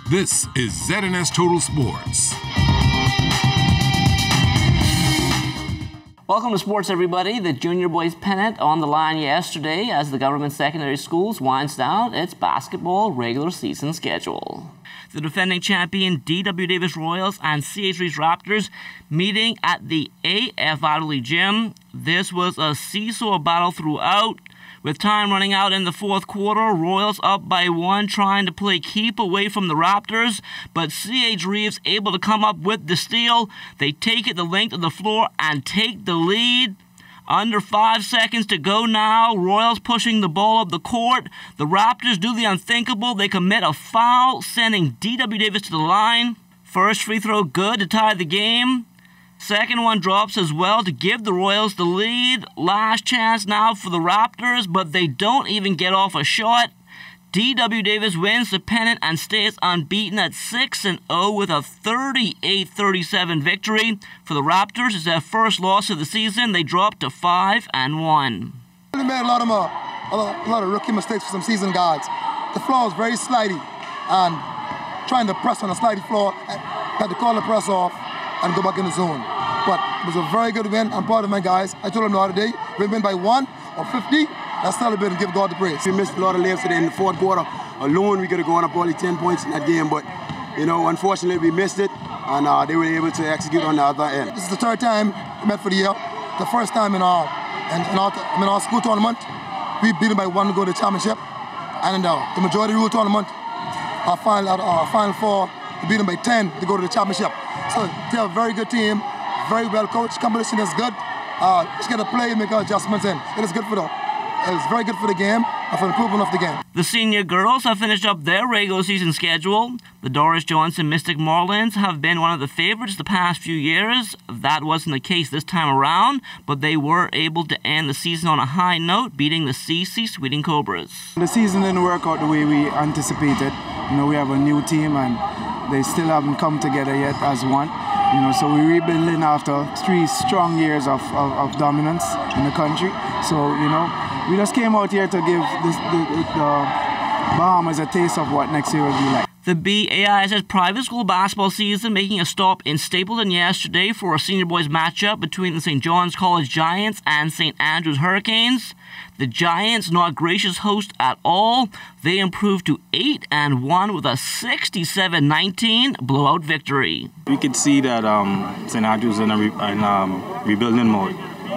This is ZNS Total Sports. Welcome to sports, everybody. The junior boys pennant on the line yesterday as the government secondary schools winds down its basketball regular season schedule. The defending champion D.W. Davis Royals and C.H. Reese Raptors meeting at the A.F. Adderley Gym. This was a seesaw battle throughout. With time running out in the fourth quarter, Royals up by 1 trying to play keep away from the Raptors, but C.H. Reeves able to come up with the steal. They take it the length of the floor and take the lead. Under 5 seconds to go now. Royals pushing the ball up the court. The Raptors do the unthinkable. They commit a foul, sending D.W. Davis to the line. First free throw good to tie the game. Second one drops as well to give the Royals the lead. Last chance now for the Raptors, but they don't even get off a shot. D.W. Davis wins the pennant and stays unbeaten at 6-0 with a 38-37 victory. For the Raptors, it's their first loss of the season. They dropped to 5-1. We made a lot of rookie mistakes for some seasoned guards. The floor was very slidey, and trying to press on a slidey floor, had to call the press off and go back in the zone. But it was a very good win. I'm proud of my guys. I told them the other day, we win by 1 or 50. Let's celebrate and give God the praise. We missed a lot of layups today in the fourth quarter. Alone, we could have gone up only 10 points in that game, but unfortunately, we missed it, and they were able to execute on the other end. This is the third time we met for the year. The first time in our school tournament, we beat them by 1 to go to the championship, and in the majority rule tournament, our final four, we beat them by 10 to go to the championship. So they have a very good team, very well coached. Competition is good. Just got to play and make our adjustments in. It is good for them. It's very good for the game and for the improvement of the game. The senior girls have finished up their regular season schedule. The Doris Johnson Mystic Marlins have been one of the favorites the past few years. That wasn't the case this time around, but they were able to end the season on a high note, beating the CC Sweeting Cobras. The season didn't work out the way we anticipated. We have a new team and they still haven't come together yet as one. So we're rebuilding after 3 strong years of dominance in the country. So, we just came out here to give the Bahamas a taste of what next year will be like. The BAIS's private school basketball season making a stop in Stapleton yesterday for a senior boys matchup between the St. John's College Giants and St. Andrews Hurricanes. The Giants not gracious host at all. They improved to 8-1 with a 67-19 blowout victory. We could see that St. Andrews in rebuilding mode.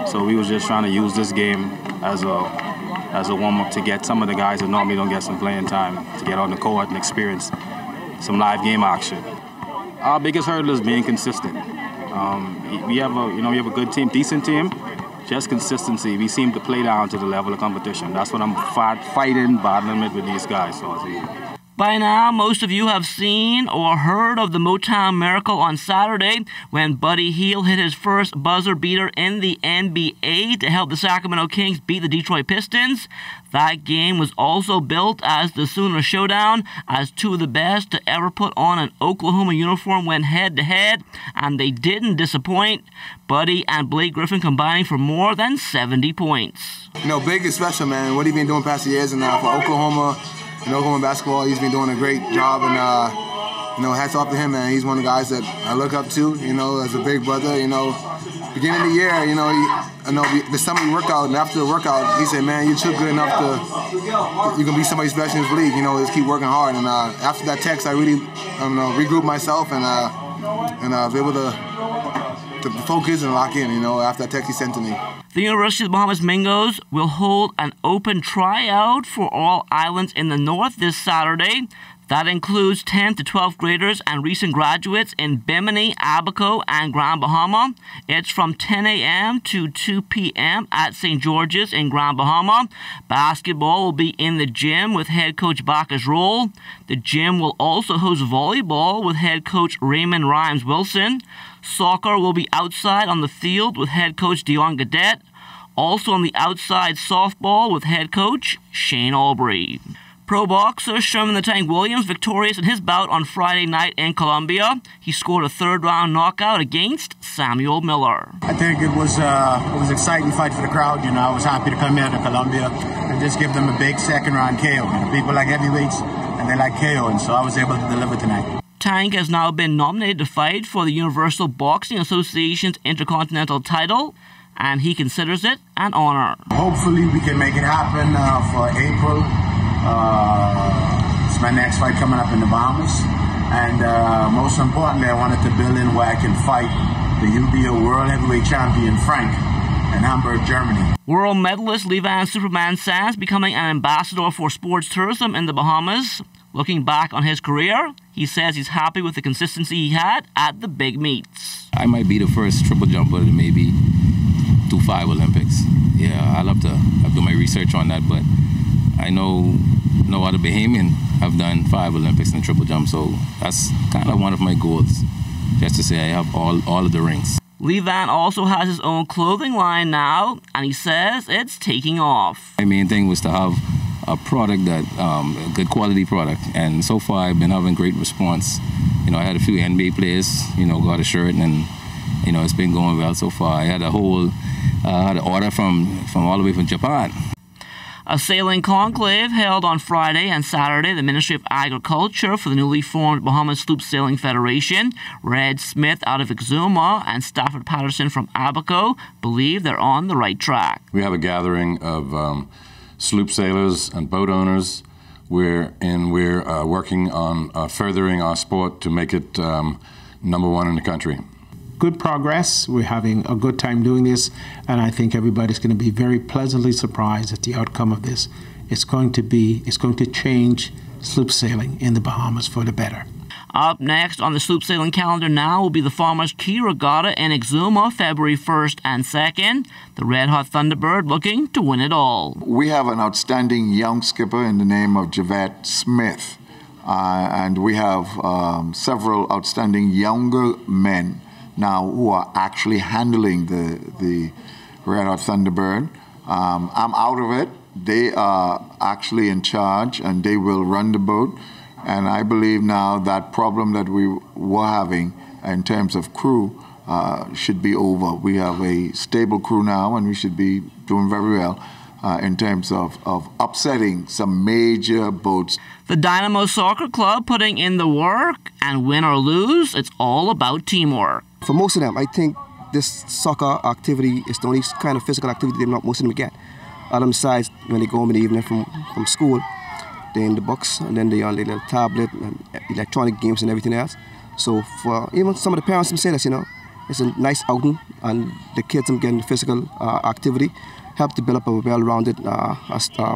So we was just trying to use this game as a warm-up to get some of the guys that normally don't get some playing time to get on the court and experience some live game action. Our biggest hurdle is being consistent. We have a good team, decent team, just consistency. We seem to play down to the level of competition. That's what I'm battling with these guys. By now, most of you have seen or heard of the Motown Miracle on Saturday when Buddy Hield hit his first buzzer beater in the NBA to help the Sacramento Kings beat the Detroit Pistons. That game was also built as the Sooner Showdown, as 2 of the best to ever put on an Oklahoma uniform went head-to-head, and they didn't disappoint. Buddy and Blake Griffin combining for more than 70 points. Blake is special, man. What he's been doing past the years, and for Oklahoma, Oklahoma basketball, he's been doing a great job, and hats off to him, man. He's one of the guys that I look up to, as a big brother. Beginning of the year, the summer workout, and after the workout, he said, "Man, you're too good enough you can be somebody special in this league. Just keep working hard." And after that text, I really, regrouped myself and was able to focus and lock in. After that text he sent to me. The University of the Bahamas Mingos will hold an open tryout for all islands in the north this Saturday. That includes 10th to 12th graders and recent graduates in Bimini, Abaco, and Grand Bahama. It's from 10 a.m. to 2 p.m. at St. George's in Grand Bahama. Basketball will be in the gym with head coach Bacchus Roll. The gym will also host volleyball with head coach Raymond Rhymes Wilson. Soccer will be outside on the field with head coach Dion Gadet. Also on the outside, softball with head coach Shane Albury. Pro boxer Sherman the Tank Williams victorious in his bout on Friday night in Colombia. He scored a third-round knockout against Samuel Miller. I think it was an exciting fight for the crowd. You know, I was happy to come here to Colombia and just give them a big second-round KO. You know, people like heavyweights and they like KO, and so I was able to deliver tonight. Tank has now been nominated to fight for the Universal Boxing Association's Intercontinental title, and he considers it an honor. Hopefully we can make it happen for April. It's my next fight coming up in the Bahamas, and most importantly, I wanted to build in where I can fight the UBO World Heavyweight Champion Frank in Hamburg, Germany. World medalist Levan Superman Sands becoming an ambassador for sports tourism in the Bahamas. Looking back on his career, he says he's happy with the consistency he had at the big meets. I might be the first triple jumper to maybe do 5 Olympics. Yeah, I'll have to do my research on that, but I know no other Bahamian have done 5 Olympics in triple jump, so that's kind of one of my goals, just to say I have all of the rings. Levan also has his own clothing line now, and he says it's taking off. My main thing was to have a product that, a good quality product, and so far I've been having great response. You know, I had a few NBA players, you know, got a shirt, and you know, it's been going well so far. I had a whole, had an order from all the way from Japan. A sailing conclave held on Friday and Saturday the Ministry of Agriculture for the newly formed Bahamas Sloop Sailing Federation. Red Smith out of Exuma and Stafford Patterson from Abaco believe they're on the right track. We have a gathering of sloop sailors and boat owners. We're working on furthering our sport to make it #1 in the country. Good progress. We're having a good time doing this, and I think everybody's going to be very pleasantly surprised at the outcome of this. It's going to change sloop sailing in the Bahamas for the better. Up next on the sloop sailing calendar now will be the Farmers Key Regatta in Exuma, February 1st and 2nd. The Red Hot Thunderbird looking to win it all. We have an outstanding young skipper in the name of Javette Smith, and we have several outstanding younger men now who are actually handling the Red Hot Thunderbird. I'm out of it. They are actually in charge, and they will run the boat. And I believe now that problem that we were having in terms of crew should be over. We have a stable crew now, and we should be doing very well in terms of upsetting some major boats. The Dynamo Soccer Club putting in the work, and win or lose, it's all about teamwork. For most of them, I think this soccer activity is the only kind of physical activity most of them get. Other besides, when they go home in the evening from school, they're in the books, and then they're on their little tablet and electronic games and everything else. So for even some of the parents themselves, you know, it's a nice outing, and the kids are getting physical activity, help to build up a well-rounded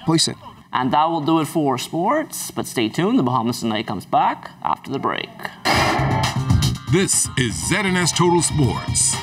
person. And that will do it for sports, but stay tuned, the Bahamas Tonight comes back after the break. This is ZNS Total Sports.